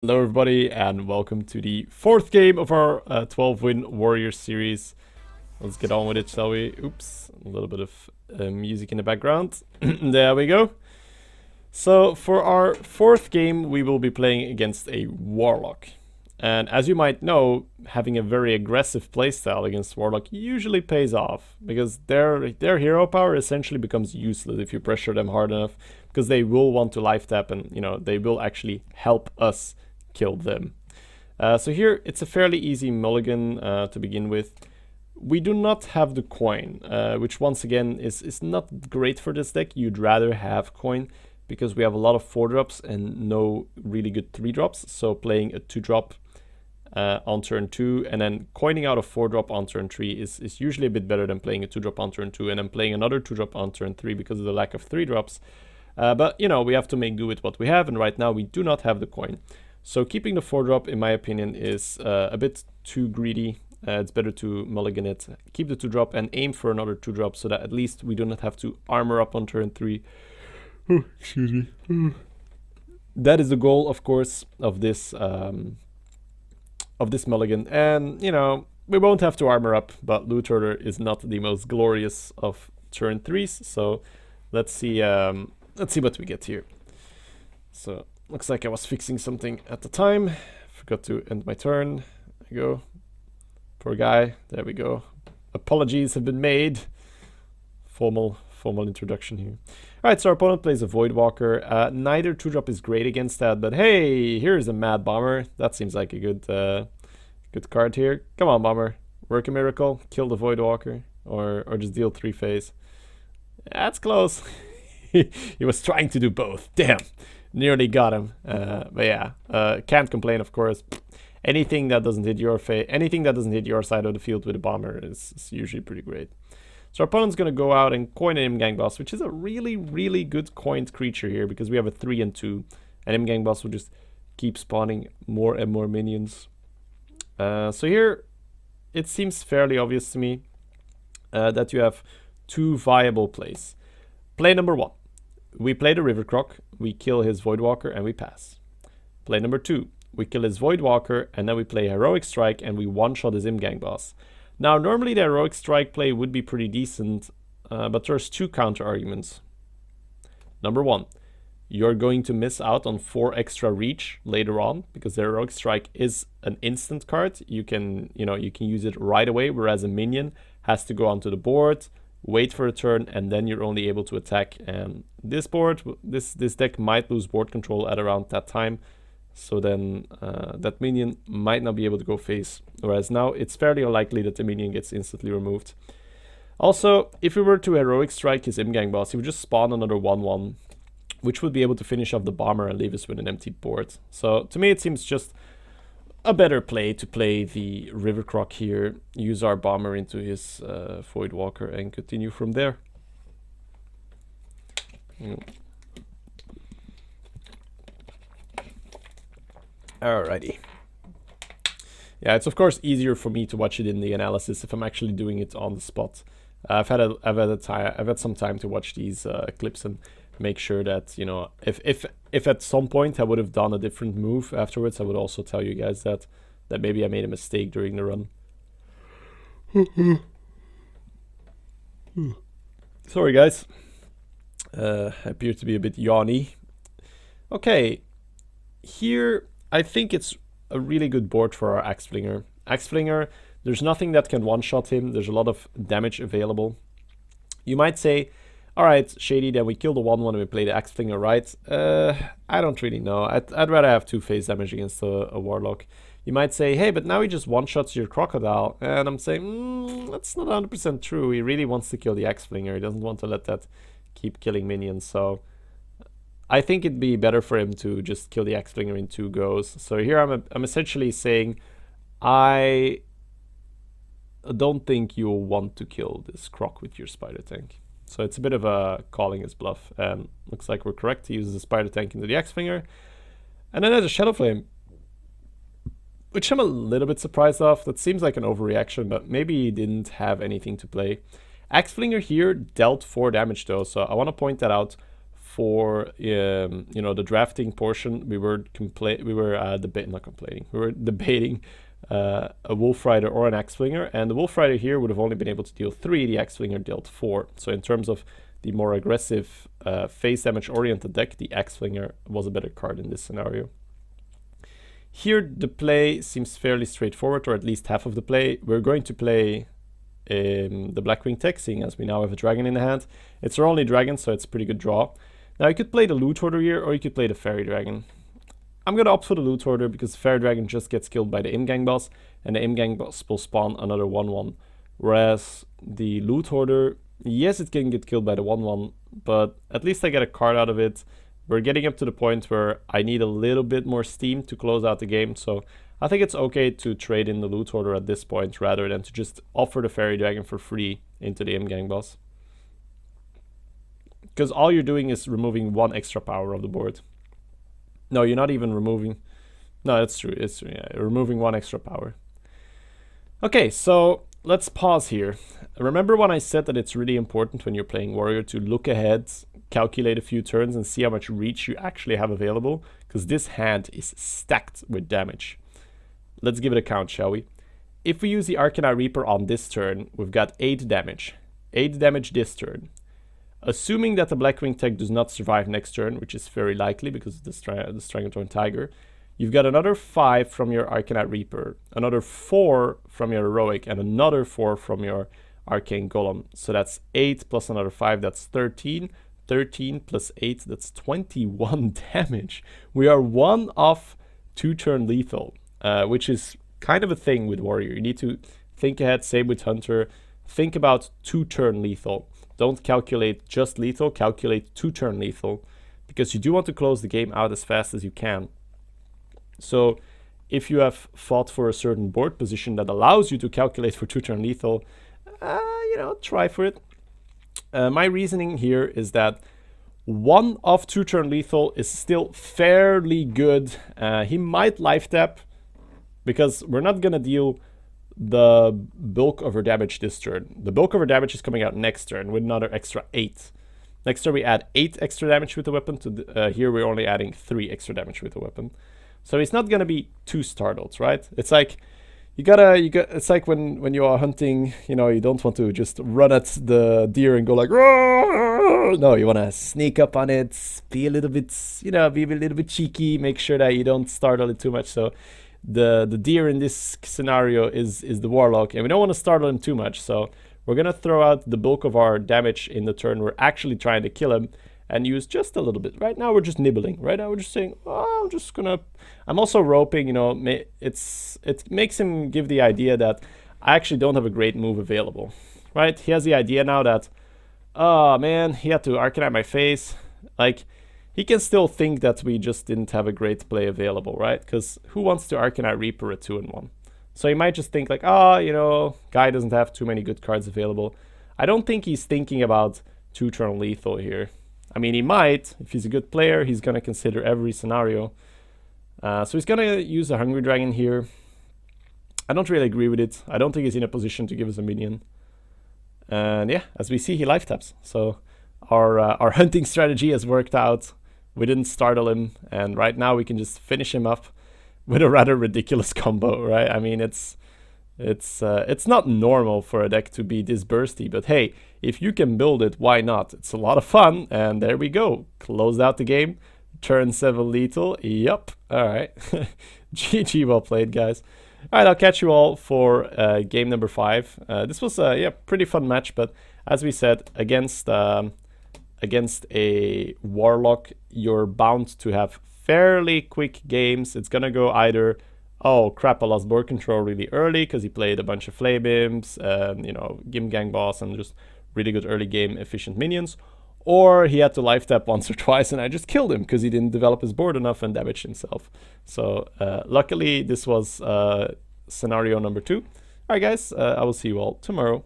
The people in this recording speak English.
Hello everybody and welcome to the fourth game of our 12-win Warriors series. Let's get on with it, shall we? Oops, a little bit of music in the background. There we go. So for our fourth game we will be playing against a Warlock. And as you might know, having a very aggressive playstyle against Warlock usually pays off, because their hero power essentially becomes useless if you pressure them hard enough, because they will want to life tap and they will actually help us kill them. So here it's a fairly easy mulligan to begin with. We do not have the coin, which once again is not great for this deck. You'd rather have coin because we have a lot of 4-drops and no really good 3-drops. So playing a 2-drop on turn 2 and then coining out a 4-drop on turn 3 is usually a bit better than playing a 2-drop on turn 2 and then playing another 2-drop on turn 3 because of the lack of 3-drops. But we have to make do with what we have, and right now we do not have the coin. So keeping the 4-drop, in my opinion, is a bit too greedy. It's better to mulligan it, keep the 2-drop, and aim for another 2-drop so that at least we do not have to armor up on turn 3. Excuse me. That is the goal, of course, of this mulligan. And, we won't have to armor up, but Loot Order is not the most glorious of turn 3s. So let's see what we get here. So looks like I was fixing something at the time. Forgot to end my turn. There we go. Poor guy. There we go. Apologies have been made. Formal introduction here. Alright, so our opponent plays a Voidwalker. Neither 2-drop is great against that, but hey, here's a Mad Bomber. That seems like a good card here. Come on, Bomber. Work a miracle. Kill the Voidwalker. Or just deal 3 phase. That's close. He was trying to do both. Damn. Nearly got him, but yeah, can't complain, of course. Anything that doesn't hit your side of the field with a bomber is usually pretty great. So our opponent's gonna go out and coin an Imgang Boss, which is a really, really good coined creature here because we have a 3 and 2, and Imgang Boss will just keep spawning more and more minions. So here, it seems fairly obvious to me that you have 2 viable plays. Play number 1. We play the River Croc, we kill his Voidwalker, and we pass. Play number 2. We kill his Voidwalker, and then we play Heroic Strike, and we one-shot his Imgang Boss. Now, normally the Heroic Strike play would be pretty decent, but there's 2 counter-arguments. Number 1. You're going to miss out on 4 extra reach later on, because the Heroic Strike is an instant card. You can use it right away, whereas a minion has to go onto the board, wait for a turn, and then you're only able to attack. And this deck might lose board control at around that time, so then that minion might not be able to go face, whereas now it's fairly unlikely that the minion gets instantly removed. Also, if we were to Heroic Strike his Imgang Boss, he would just spawn another 1/1, which would be able to finish off the bomber and leave us with an empty board. So to me it seems just a better play to play the River Croc here, use our bomber into his Voidwalker, and continue from there. Alrighty. Yeah, it's of course easier for me to watch it in the analysis if I'm actually doing it on the spot. I've had some time to watch these clips and make sure that if at some point I would have done a different move afterwards, I would also tell you guys that maybe I made a mistake during the run. Sorry guys, I appear to be a bit yawny. Okay, here I think it's a really good board for our Axeflinger. Axeflinger, there's nothing that can one-shot him. There's a lot of damage available. You might say, alright, Shady, then we kill the 1/1 and we play the Axeflinger, right? I don't really know. I'd rather have 2 phase damage against a Warlock. You might say, hey, but now he just one-shots your Crocodile. And I'm saying, that's not 100% true. He really wants to kill the Axeflinger. He doesn't want to let that keep killing minions. So I think it'd be better for him to just kill the Axeflinger in 2 goes. So here I'm essentially saying, I don't think you'll want to kill this Croc with your Spider Tank. So it's a bit of a calling his bluff, and looks like we're correct. He uses the Spider Tank into the Axeflinger, and then there's a Shadow Flame, which I'm a little bit surprised of. That seems like an overreaction, but maybe he didn't have anything to play. Axeflinger here dealt 4 damage though, so I want to point that out. for the drafting portion, we were debating a Wolf Rider or an Axe-Flinger, and the Wolf Rider here would have only been able to deal 3, the Axe-Flinger dealt 4. So in terms of the more aggressive phase damage oriented deck, the Axe-Flinger was a better card in this scenario. Here the play seems fairly straightforward, or at least half of the play. We're going to play the Blackwing Tech, seeing as we now have a dragon in the hand. It's our only dragon, so it's a pretty good draw. Now you could play the Loot Hoarder here, or you could play the Fairy Dragon. I'm going to opt for the Loot Hoarder because the Fairy Dragon just gets killed by the Imgang boss, and the Imgang boss will spawn another 1/1. Whereas the Loot Hoarder, yes, it can get killed by the 1/1, but at least I get a card out of it. We're getting up to the point where I need a little bit more steam to close out the game, so I think it's okay to trade in the Loot Hoarder at this point rather than to just offer the Fairy Dragon for free into the Imgang boss. Because all you're doing is removing 1 extra power of the board. No, you're not even removing... No, that's true. It's true, yeah. You're removing 1 extra power. Okay, so let's pause here. Remember when I said that it's really important when you're playing Warrior to look ahead, calculate a few turns, and see how much reach you actually have available? Because this hand is stacked with damage. Let's give it a count, shall we? If we use the Arcanine Reaper on this turn, we've got 8 damage. 8 damage this turn. Assuming that the Blackwing Tech does not survive next turn, which is very likely because of the Strangothorn Tiger, you've got another 5 from your Arcanine Reaper, another 4 from your Heroic, and another 4 from your Arcane Golem. So that's 8 plus another 5, that's 13. 13 plus 8, that's 21 damage. We are 1 off 2-turn lethal, which is kind of a thing with Warrior. You need to think ahead, same with Hunter. Think about 2-turn lethal. Don't calculate just lethal, calculate 2-turn lethal, because you do want to close the game out as fast as you can. So if you have fought for a certain board position that allows you to calculate for 2-turn lethal, try for it. My reasoning here is that 1 of 2-turn lethal is still fairly good. He might life tap, because we're not going to deal the bulk of our damage this turn. The bulk of our damage is coming out next turn with another extra 8. Next turn we add 8 extra damage with the weapon. Here we're only adding 3 extra damage with the weapon. So he's not gonna be too startled, right? It's like it's like when you are hunting, you don't want to just run at the deer and go like, roar! No, you want to sneak up on it, be a little bit, be a little bit cheeky, make sure that you don't startle it too much. So the deer in this scenario is the Warlock, and we don't want to startle him too much, so we're gonna throw out the bulk of our damage in the turn we're actually trying to kill him and use just a little bit. Right now we're just nibbling. Right now we're just saying, oh, I'm also roping, it makes him give the idea that I actually don't have a great move available, right? He has the idea now that, oh man, he had to Arcanine my face. Like, he can still think that we just didn't have a great play available, right? Because who wants to Arcanine Reaper a 2-in-1? So he might just think like, guy doesn't have too many good cards available. I don't think he's thinking about 2-turn lethal here. I mean, he might. If he's a good player, he's going to consider every scenario. So he's going to use a Hungry Dragon here. I don't really agree with it. I don't think he's in a position to give us a minion. And yeah, as we see, he life taps. So our hunting strategy has worked out. We didn't startle him, and right now we can just finish him up with a rather ridiculous combo, right? I mean, it's not normal for a deck to be this bursty, but hey, if you can build it, why not? It's a lot of fun, and there we go. Closed out the game. Turn 7 lethal. Yup. All right. GG, well played, guys. All right, I'll catch you all for game number 5. This was a pretty fun match, but as we said, against a Warlock, you're bound to have fairly quick games. It's gonna go either, oh crap, I lost board control really early because he played a bunch of Flame Imps and, Gimgang boss and just really good early game efficient minions, or he had to life tap once or twice and I just killed him because he didn't develop his board enough and damaged himself. So luckily this was scenario number 2. All right, guys, I will see you all tomorrow.